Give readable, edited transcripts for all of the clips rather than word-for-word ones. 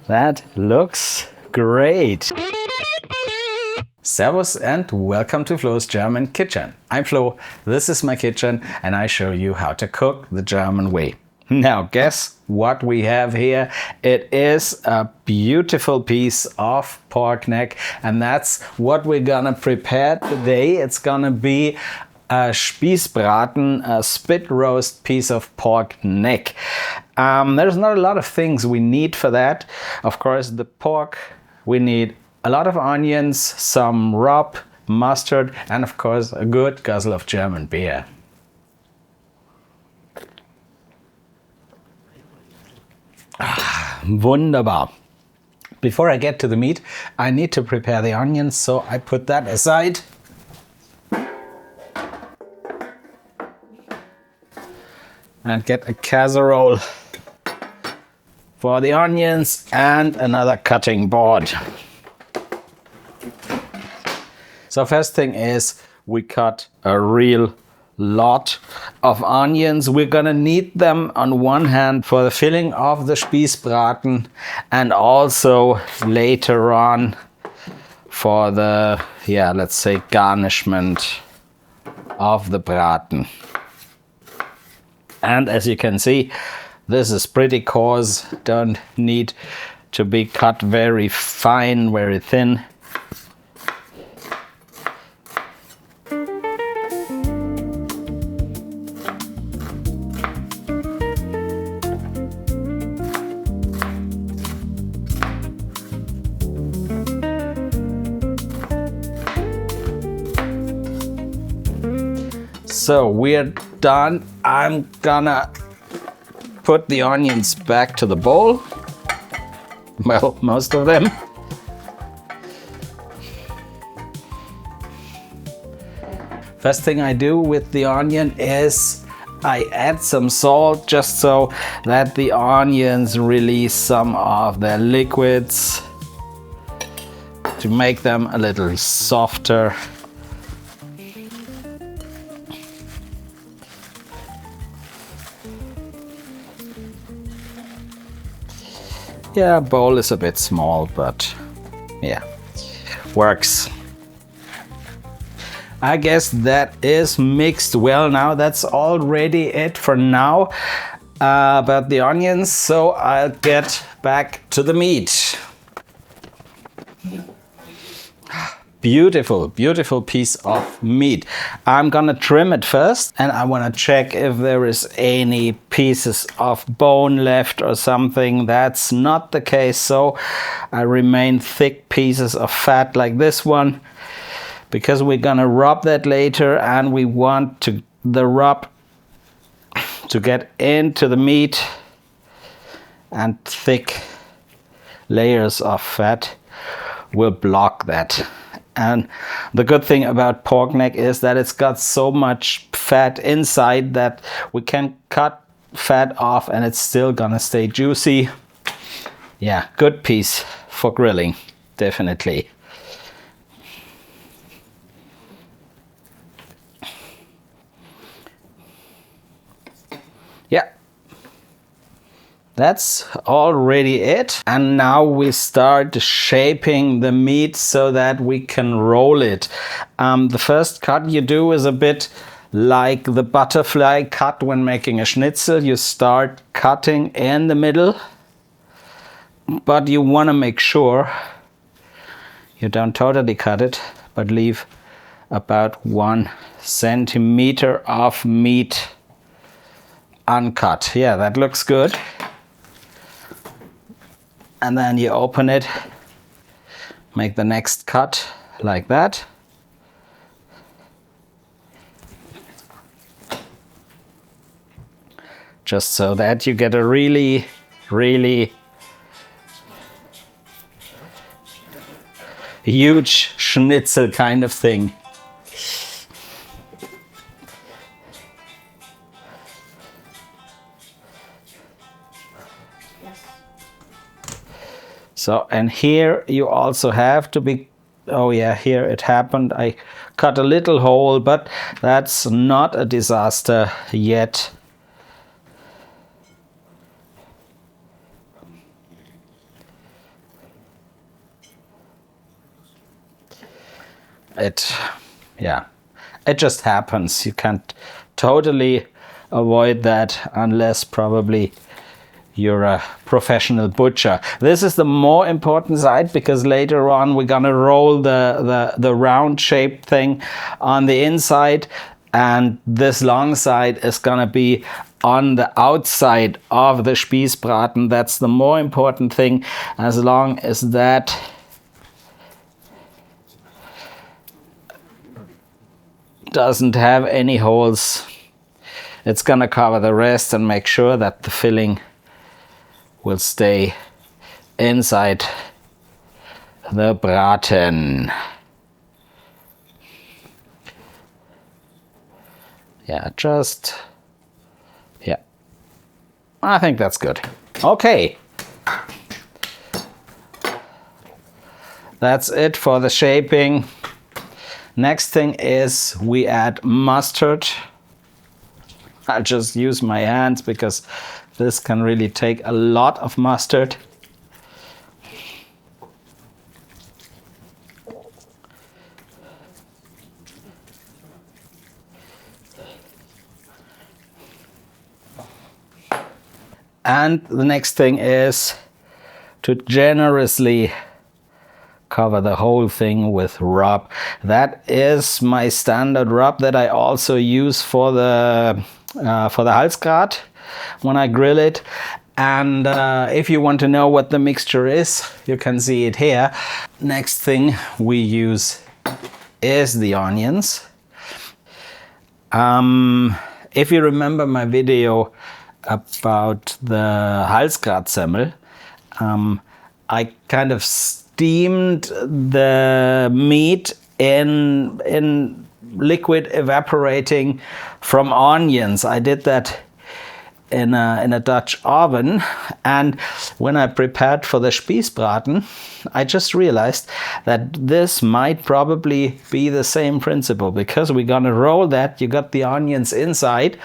That looks great. Servus and welcome to Flo's German Kitchen. I'm Flo, this is my kitchen, and I show you how to cook the German way. Now guess what we have here? It is a beautiful piece of pork neck, and that's what we're gonna prepare today. It's gonna be a Spießbraten, a spit roast piece of pork neck. There's not a lot of things we need for that. Of course, the pork, we need a lot of onions, some rub, mustard, and of course a good guzzle of German beer. Wunderbar. Before I get to the meat, I need to prepare the onions, so I put that aside. And get a casserole for the onions and another cutting board. So first thing is we cut a real lot of onions. We're gonna need them on one hand for the filling of the Spießbraten and also later on for the, let's say garnishment of the braten. And as you can see, this is pretty coarse, don't need to be cut very fine, very thin. So we're done. I'm gonna put the onions back to the bowl. Well, most of them. First thing I do with the onion is I add some salt just so that the onions release some of their liquids to make them a little softer. Yeah, bowl is a bit small, but yeah, works. I guess that is mixed well now. That's already it for now about the onions. So I'll get back to the meat. Beautiful, beautiful piece of meat. I'm gonna trim it first, and I wanna check if there is any pieces of bone left or something. That's not the case, so I remain thick pieces of fat like this one, because we're gonna rub that later, and we want the rub to get into the meat, and thick layers of fat will block that. And the good thing about pork neck is that it's got so much fat inside that we can cut fat off and it's still gonna stay juicy. Yeah, good piece for grilling, definitely. Yeah. That's already it. And now we start shaping the meat so that we can roll it. The first cut you do is a bit like the butterfly cut when making a schnitzel. You start cutting in the middle, but you want to make sure you don't totally cut it, but leave about 1 centimeter of meat uncut. Yeah, that looks good. And then you open it, make the next cut like that. Just so that you get a really, really huge schnitzel kind of thing. So, and here you also have to be, oh yeah, here it happened. I cut a little hole, but that's not a disaster yet. yeah, it just happens. You can't totally avoid that unless probably you're a professional butcher. This is the more important side because later on we're gonna roll the round shaped thing on the inside, and this long side is gonna be on the outside of the Spießbraten. That's the more important thing. As long as that doesn't have any holes, it's gonna cover the rest and make sure that the filling will stay inside the braten. Yeah, yeah, I think that's good. Okay, that's it for the shaping. Next thing is we add mustard. I'll just use my hands because this can really take a lot of mustard. And the next thing is to generously cover the whole thing with rub. That is my standard rub that I also use for the Halsgrat when I grill it. And if you want to know what the mixture is, you can see it here. Next thing we use is the onions. If you remember my video about the Halsgratsemmel, I kind of steamed the meat in liquid evaporating from onions. I did that in a Dutch oven, and when I prepared for the Spießbraten, I just realized that this might probably be the same principle, because we're gonna roll that. You got the onions inside,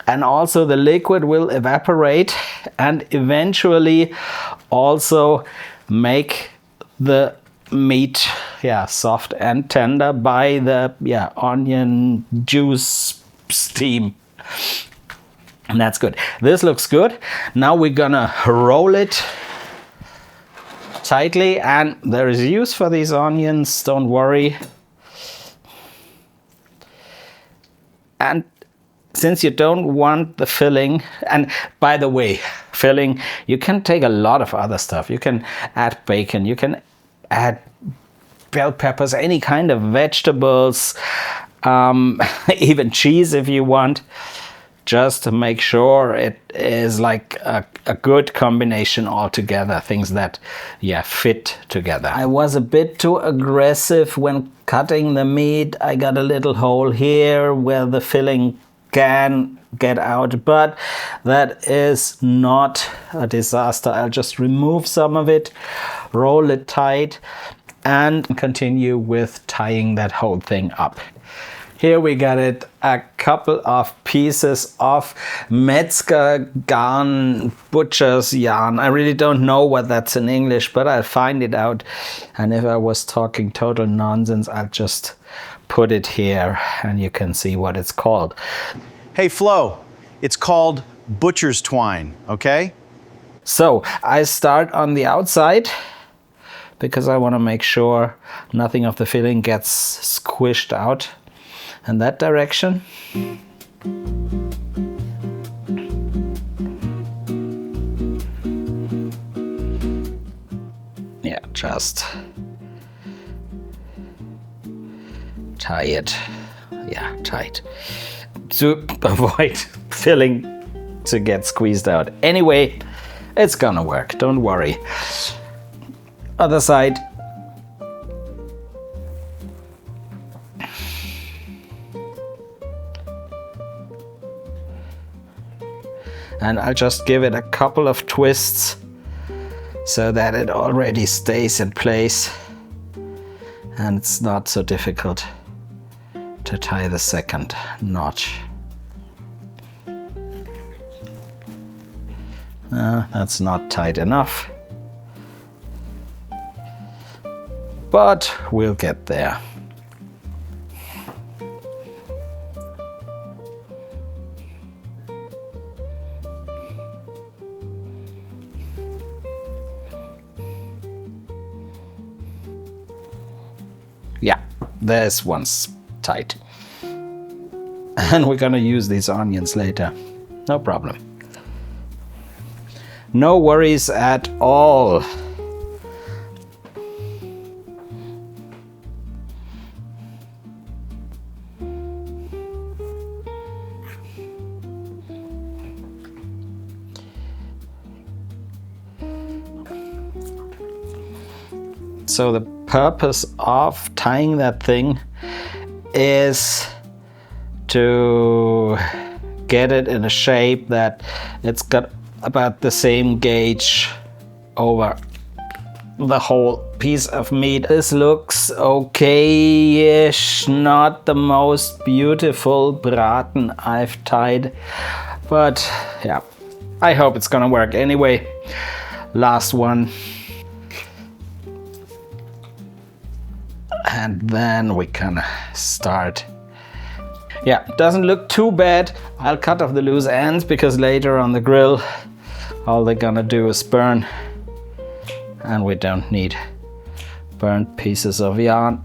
and also the liquid will evaporate and eventually also make the meat soft and tender by the onion juice steam. And that's good. This looks good. Now we're gonna roll it tightly, and there is use for these onions, don't worry. And since you don't want the filling, and by the way, filling, you can take a lot of other stuff. You can add bacon, you can add bell peppers, any kind of vegetables, even cheese if you want. Just to make sure it is like a good combination altogether, things that fit together. I was a bit too aggressive when cutting the meat. I got a little hole here where the filling can get out, but that is not a disaster. I'll just remove some of it, roll it tight, and continue with tying that whole thing up. Here we got it, a couple of pieces of Metzger yarn, butcher's yarn. I really don't know what that's in English, but I'll find it out. And if I was talking total nonsense, I'll just put it here and you can see what it's called. Hey Flo, it's called butcher's twine, okay? So I start on the outside because I want to make sure nothing of the filling gets squished out in that direction. Yeah, just tie it, tight, to avoid filling to get squeezed out. Anyway, it's gonna work, don't worry. Other side. And I'll just give it a couple of twists so that it already stays in place and it's not so difficult to tie the second knot. That's not tight enough, but we'll get there. Yeah, this one's tight. And we're gonna use these onions later. No problem. No worries at all. So the purpose of tying that thing is to get it in a shape that it's got about the same gauge over the whole piece of meat. This looks okay-ish, not the most beautiful braten I've tied, but yeah, I hope it's gonna work anyway. Last one. And then we can start. Yeah, doesn't look too bad. I'll cut off the loose ends because later on the grill all they're gonna do is burn, and we don't need burnt pieces of yarn.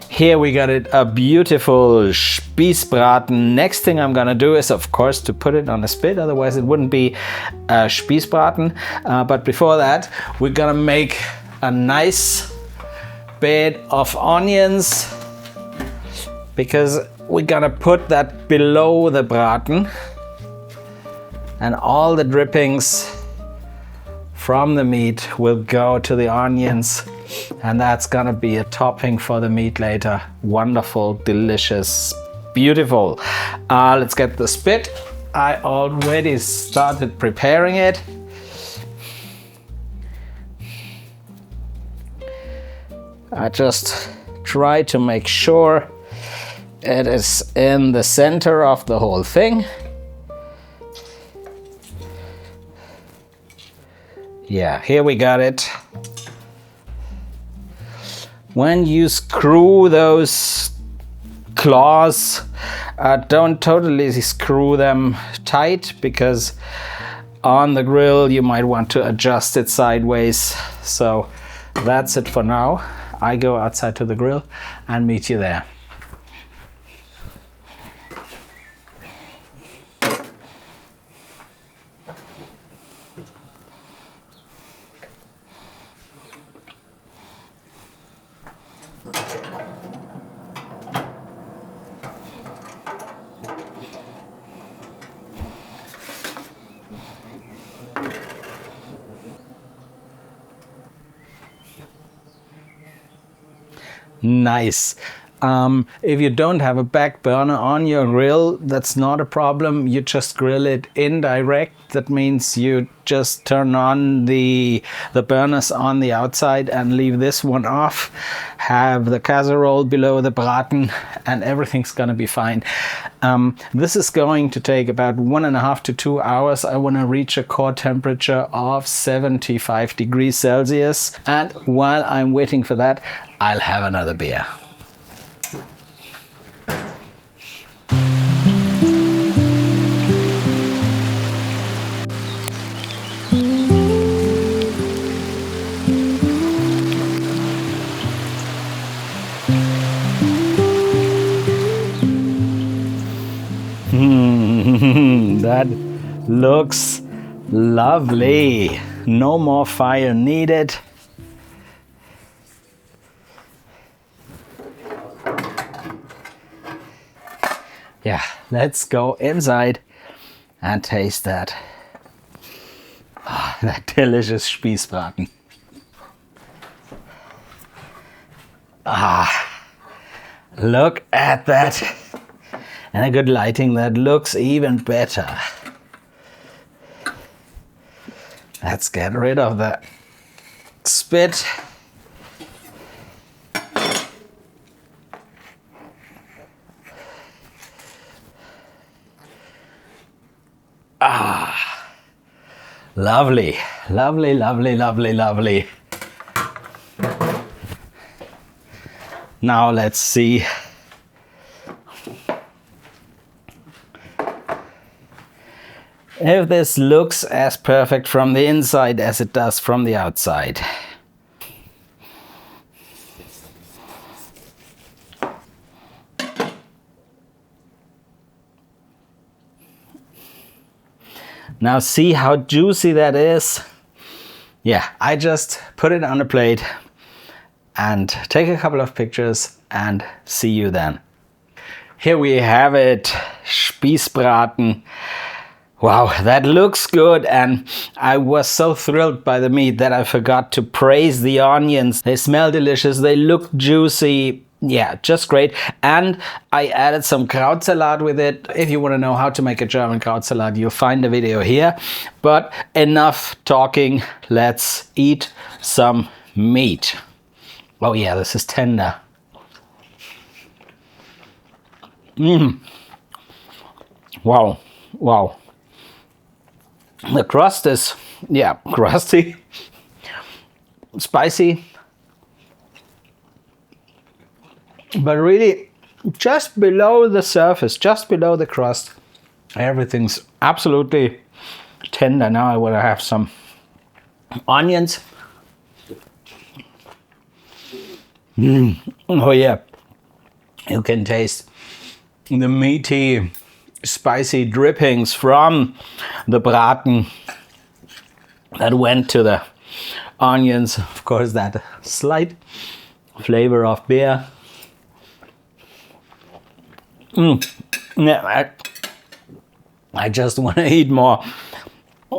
Here we got it, a beautiful Spießbraten. Next thing I'm gonna do is, of course, to put it on a spit, otherwise it wouldn't be a Spießbraten. But before that, we're gonna make a nice bed of onions, because we're gonna put that below the braten, and all the drippings from the meat will go to the onions, and that's gonna be a topping for the meat later. Wonderful, delicious, beautiful. Let's get the spit. I already started preparing it. I just try to make sure it is in the center of the whole thing. Yeah, here we got it. When you screw those claws, don't totally screw them tight, because on the grill you might want to adjust it sideways. So that's it for now. I go outside to the grill and meet you there. Nice. If you don't have a back burner on your grill, that's not a problem. You just grill it indirect. That means you just turn on the burners on the outside and leave this one off. Have the casserole below the braten, and everything's gonna be fine. This is going to take about 1.5 to 2 hours. I want to reach a core temperature of 75 degrees Celsius. And while I'm waiting for that, I'll have another beer. That looks lovely. No more fire needed. Yeah, let's go inside and taste that. Oh, that delicious Spießbraten. Look at that. And a good lighting, that looks even better. Let's get rid of the spit. Lovely, lovely, lovely, lovely, lovely. Now let's see. If this looks as perfect from the inside as it does from the outside. Now see how juicy that is. Yeah, I just put it on a plate and take a couple of pictures and see you then. Here we have it, Spießbraten. Wow, that looks good, and I was so thrilled by the meat that I forgot to praise the onions. They smell delicious, they look juicy. Yeah, just great. And I added some Krautsalat with it. If you want to know how to make a German Krautsalat, you'll find the video here. But enough talking, let's eat some meat. Oh yeah, this is tender. Wow, wow. The crust is, yeah, crusty, spicy, but really just below the surface, just below the crust, everything's absolutely tender. Now I want to have some onions. Oh yeah, you can taste the meaty, spicy drippings from the braten that went to the onions. Of course, that slight flavor of beer. Yeah, I just want to eat more.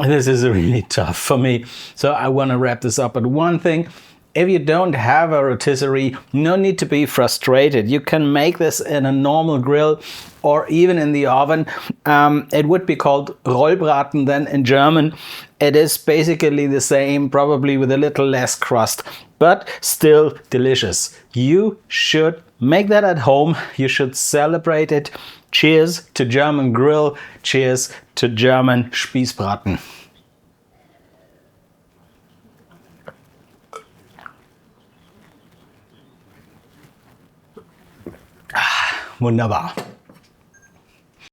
This is really tough for me, so I want to wrap this up. But one thing, if you don't have a rotisserie, no need to be frustrated. You can make this in a normal grill or even in the oven. It would be called Rollbraten then in German. It is basically the same, probably with a little less crust, but still delicious. You should make that at home. You should celebrate it. Cheers to German grill. Cheers to German Spießbraten. Wunderbar.